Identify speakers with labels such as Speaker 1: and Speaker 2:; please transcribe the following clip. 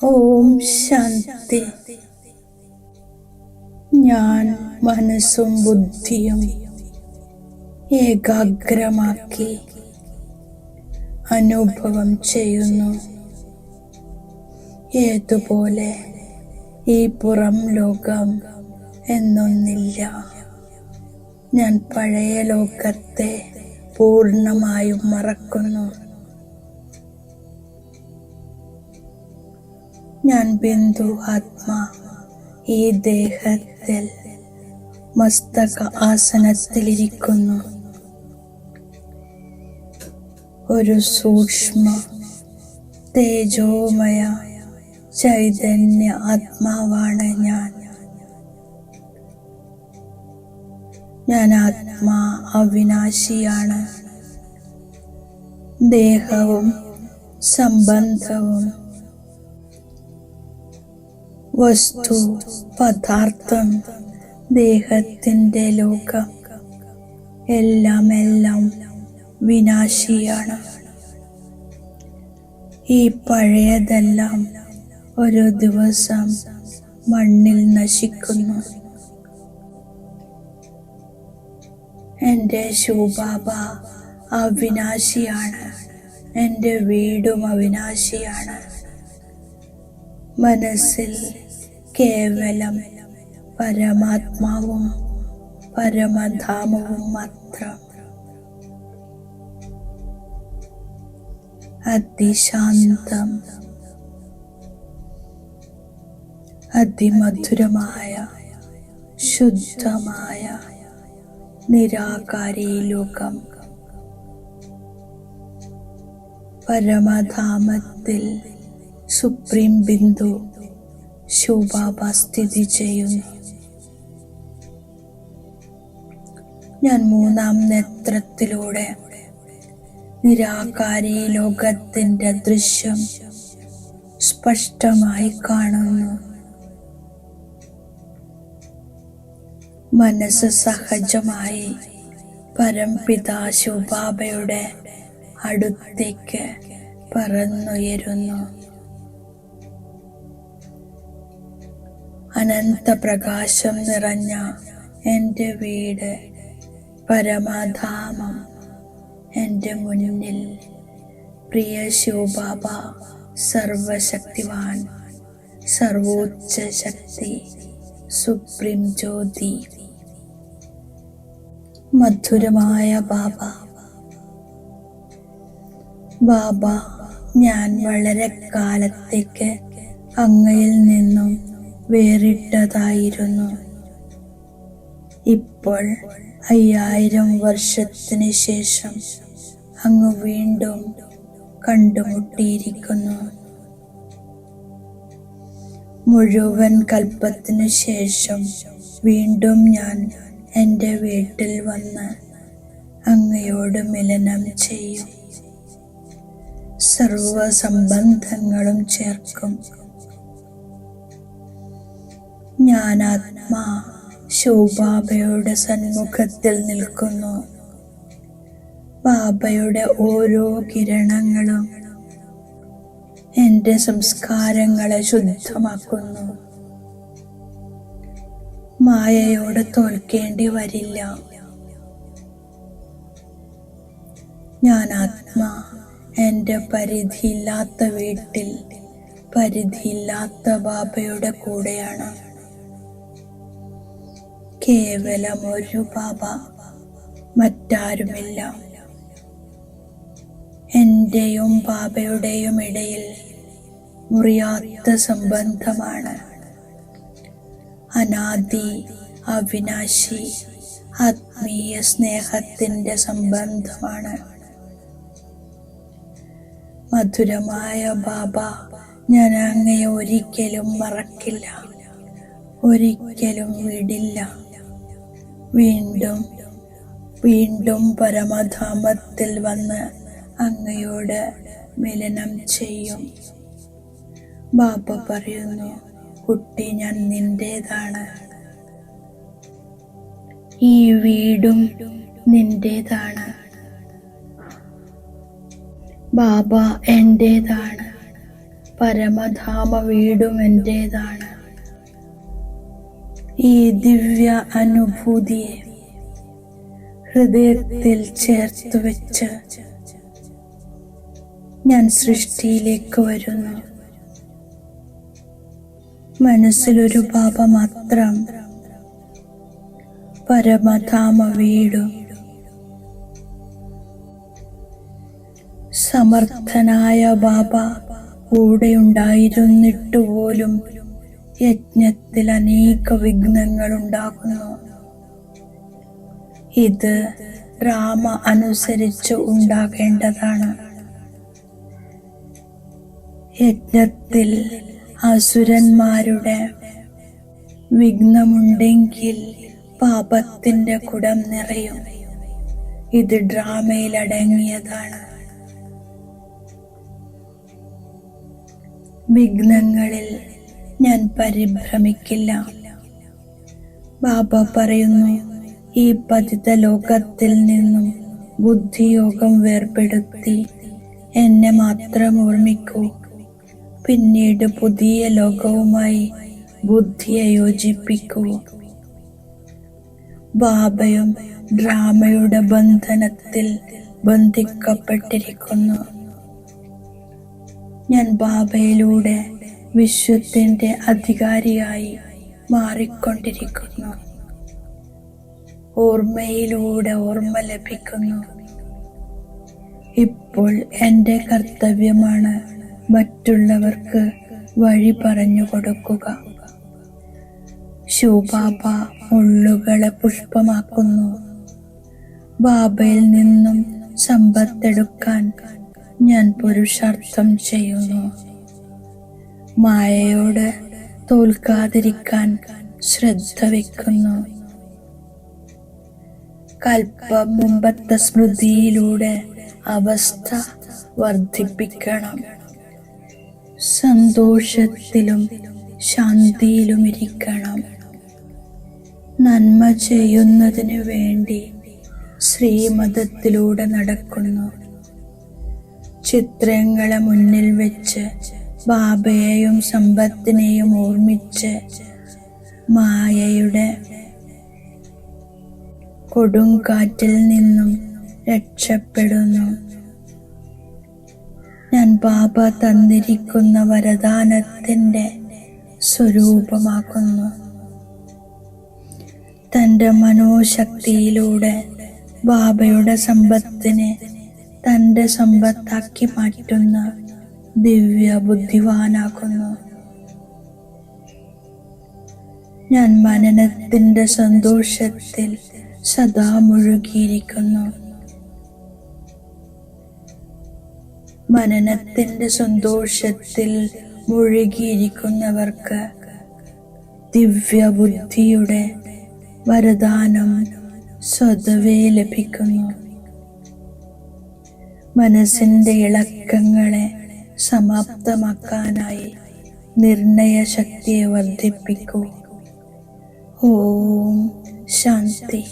Speaker 1: ഓം ശാന്തി. ഞാൻ മനസ്സും ബുദ്ധിയും ഏകാഗ്രമാക്കി അനുഭവം ചെയ്യുന്നു. ഏതുപോലെ ഈ പുറം ലോകം എന്നൊന്നില്ല. ഞാൻ പഴയ ലോകത്തെ പൂർണ്ണമായും മറക്കുന്നു. ഞാൻ ബിന്ദു ആത്മാ ഈ ദേഹത്തിൽ മസ്തക ആസനത്തിലിരിക്കുന്നു. ഒരു സൂക്ഷ്മ തേജോമയ ചൈതന്യ ആത്മാവാണ് ഞാൻ. ആത്മാ അവിനാശിയാണ്. ദേഹവും സംബന്ധവും വസ്തു, പദാർത്ഥം, ദേഹത്തിൻ്റെ ലോകം എല്ലാം വിനാശിയാണ്. ഈ പഴയതെല്ലാം ഒരു ദിവസം മണ്ണിൽ നശിക്കുന്നു. എൻ്റെ ശിവബാബ അവിനാശിയാണ്. എൻ്റെ വീടും അവിനാശിയാണ്. മനസ്സിൽ കേവലം പരമാത്മാവും പരമധാമവും മാത്രം. അതിശാന്തം, അതിമധുരമായ ശുദ്ധമായ നിരാകാരി ലോകം. പരമധാമത്തിൽ സുപ്രീം ബിന്ദു ശിവബാബ സ്ഥിതി ചെയ്യുന്നു. ഞാൻ മൂന്നാം നേത്രത്തിലൂടെ നിരാകാരി ലോകത്തിന്റെ ദൃശ്യം സ്പഷ്ടമായി കാണുന്നു. മനസ്സ് സഹജമായി പരംപിതാ ശിവബാബയുടെ അടുത്തേക്ക് പറന്നുയരുന്നു. അനന്തപ്രകാശം നിറഞ്ഞ എൻ്റെ വീട്, പരമധാമം എൻ്റെ മുന്നിൽ. പ്രിയ ശിവബാബ സർവശക്തിവാൻ, സർവോಚ್ಚ ശക്തി, സുപ്രീം ജ്യോതി. മധുരമായ ബാബ, ബാബ, ഞാൻ വളരെ കാലത്തേക്ക് അങ്ങയിൽ നിന്നും വേറിട്ടതായിരുന്നു. ഇപ്പോൾ 5000 വർഷത്തിന് ശേഷം അങ്ങ് വീണ്ടും കണ്ടുമുട്ടിയിരിക്കുന്നു. മുഴുവൻ കൽപ്പത്തിനു ശേഷം വീണ്ടും ഞാൻ എൻ്റെ വീട്ടിൽ വന്ന് അങ്ങയോട് മിലനം ചെയ്യും. സർവ സംബന്ധങ്ങളും ചേർക്കും. ഞാൻ ആത്മാ ശിവബാബയുടെ സന്മുഖത്തിൽ നിൽക്കുന്നു. ബാബയുടെ ഓരോ കിരണങ്ങളും എൻ്റെ സംസ്കാരങ്ങളെ ശുദ്ധമാക്കുന്നു. മായയോട് തോൽക്കേണ്ടി വരില്ല. ഞാൻ ആത്മാ എൻ്റെ പരിധിയില്ലാത്ത വീട്ടിൽ പരിധിയില്ലാത്ത ബാബയുടെ കൂടെയാണ്. കേവലം ഒരു ബാബ, മറ്റാരുമില്ല. എന്റെയും ബാബയുടെയും ഇടയിൽ മുറിയാത്ത സംബന്ധമാണ്. അനാദി അവിനാശി ആത്മീയ സ്നേഹത്തിന്റെ സംബന്ധമാണ്. മധുരമായ ബാബ, ഞാൻ അങ്ങയെ ഒരിക്കലും മറക്കില്ല, ഒരിക്കലും വിടില്ല. വീണ്ടും വീണ്ടും പരമധാമത്തിൽ വന്ന് അങ്ങയോട് മിലനം ചെയ്യും. ബാബ പറയുന്നു, കുട്ടി, ഞാൻ നിന്റേതാണ്. ഈ വീടും നിന്റേതാണ്. ബാബ എന്റേതാണ്. പരമധാമ വീടും എന്റേതാണ്. ഈ ദിവ്യ അനുഭൂതിയെ ഹൃദയത്തിൽ ചേർത്ത് വെച്ച് ഞാൻ സൃഷ്ടിയിലേക്ക് വരുന്നു. മനസ്സിലൊരു ബാബ മാത്രം, പരമധാമ വീടും. സമർത്ഥനായ ബാബ കൂടെ ഉണ്ടായിരുന്നിട്ട് പോലും യജ്ഞത്തിൽ അനേക വിഘ്നങ്ങൾ ഉണ്ടാകുന്നു. ഇത് രാമ അനുസരിച്ച് ഉണ്ടാകേണ്ടതാണ്. യജ്ഞത്തിൽ അസുരന്മാരുടെ വിഘ്നമുണ്ടെങ്കിൽ പാപത്തിന്റെ കുടം നിറയും. ഇത് ഡ്രാമയിൽ അടങ്ങിയതാണ്. വിഘ്നങ്ങളിൽ ഞാൻ പരിഭ്രമിക്കില്ല. ബാബ പറയുന്നു, ഈ പതിത ലോകത്തിൽ നിന്നും ബുദ്ധിയോഗം വേർപെടുത്തി എന്നെ മാത്രം ഓർമ്മിക്കൂ. പിന്നീട് പുതിയ ലോകവുമായി ബുദ്ധിയെ യോജിപ്പിക്കൂ. ബാബയും ഡ്രാമയുടെ ബന്ധനത്തിൽ ബന്ധിക്കപ്പെട്ടിരിക്കുന്നു. ഞാൻ ബാബയിലൂടെ വിശ്വത്തിന്റെ അധികാരിയായി മാറിക്കൊണ്ടിരിക്കുന്നു. ഓർമ്മയിലൂടെ ഓർമ്മ ലഭിക്കുന്നു. ഇപ്പോൾ എൻ്റെ കർത്തവ്യമാണ് മറ്റുള്ളവർക്ക് വഴി പറഞ്ഞു കൊടുക്കുക. ശിവബാബ മുള്ളുകളെ പുഷ്പമാക്കുന്നു. ബാബയിൽ നിന്നും സമ്പത്തെടുക്കാൻ ഞാൻ പുരുഷാർത്ഥം ചെയ്യുന്നു. മായയോട് തോൽക്കാതിരിക്കാൻ ശ്രദ്ധ വയ്ക്കുന്നു. കൽപ്പം മുമ്പത്തെ സ്മൃതിയിലൂടെ അവസ്ഥ വർദ്ധിപ്പിക്കണം. സന്തോഷത്തിലും ശാന്തിയിലും ഇരിക്കണം. നന്മ ചെയ്യുന്നതിനു വേണ്ടി ശ്രീമതത്തിലൂടെ നടക്കുന്നു. ചിത്രങ്ങളെ മുന്നിൽ വെച്ച് ബാബയെയും സമ്പത്തിനെയും ഓർമ്മിച്ച് മായയുടെ കൊടുങ്കാറ്റിൽ നിന്നും രക്ഷപ്പെടുന്നു. ഞാൻ ബാബ തന്നിരിക്കുന്ന വരദാനത്തിന്റെ സ്വരൂപമാക്കുന്നു. തന്റെ മനോശക്തിയിലൂടെ ബാബയുടെ സമ്പത്തിനെ തന്റെ സമ്പത്താക്കി മാറ്റുന്ന ദിവ്യ ബുദ്ധിവാനാക്കുന്നു. ഞാൻ മനനത്തിന്റെ സന്തോഷത്തിൽ സദാ മുഴുകിയിരിക്കുന്നു. മനനത്തിന്റെ സന്തോഷത്തിൽ മുഴുകിയിരിക്കുന്നവർക്ക് ദിവ്യബുദ്ധിയുടെ വരദാനം സ്വതവേ ലഭിക്കുന്നു. മനസ്സിന്റെ ഇളക്കങ്ങളെ സമാപ്തമാക്കാനായി നിർണയശക്തിയെ വർദ്ധിപ്പിക്കൂ. ഓം ശാന്തി.